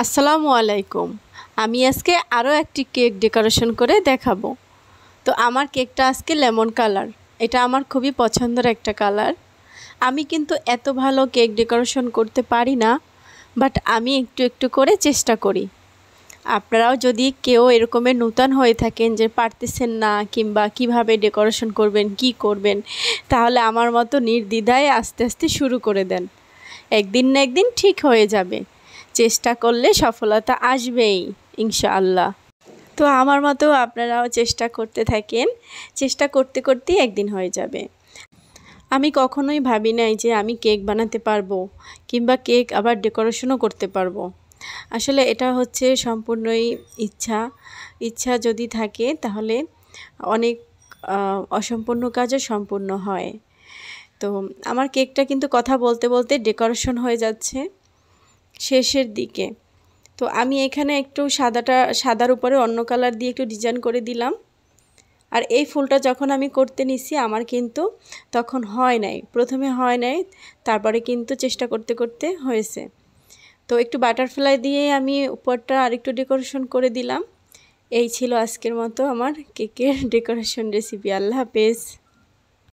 আসসালামু আলাইকুম। আমি আজকে আরও একটি কেক ডেকোরেশন করে দেখাবো। তো আমার কেকটা আজকে লেমন কালার। এটা আমার খুবই পছন্দের একটা কালার। আমি কিন্তু এত ভালো কেক ডেকোরেশন করতে পারি না, বাট আমি একটু একটু করে চেষ্টা করি। আপনারাও যদি কেউ এরকমের নূতন হয়ে থাকেন যে পারতেছেন না কিংবা কিভাবে ডেকোরেশন করবেন, কি করবেন, তাহলে আমার মতো নির্দ্বিধায় আস্তে আস্তে শুরু করে দেন। একদিন না একদিন ঠিক হয়ে যাবে। চেষ্টা করলে সফলতা আসবেই ইনশাআল্লাহ। তো আমার মতো আপনারাও চেষ্টা করতে থাকেন। চেষ্টা করতে করতেই একদিন হয়ে যাবে। আমি কখনোই ভাবি নাই যে আমি কেক বানাতে পারবো কিংবা কেক আবার ডেকোরেশনও করতে পারবো। আসলে এটা হচ্ছে সম্পূর্ণই ইচ্ছা যদি থাকে তাহলে অনেক অসম্পূর্ণ কাজও সম্পূর্ণ হয়। তো আমার কেকটা কিন্তু কথা বলতে বলতে ডেকোরেশন হয়ে যাচ্ছে শেষের দিকে। তো আমি এখানে একটু সাদার উপরে অন্য কালার দিয়ে একটু ডিজাইন করে দিলাম। আর এই ফুলটা যখন আমি করতে নিছি আমার কিন্তু তখন প্রথমে হয় নাই, তারপরে কিন্তু চেষ্টা করতে করতে হয়েছে। তো একটু বাটারফ্লাই দিয়ে আমি উপরটা আরেকটু ডেকোরেশন করে দিলাম। এই ছিল আজকের মতো আমার কেকের ডেকোরেশন রেসিপি। আল্লাহ হাফেজ।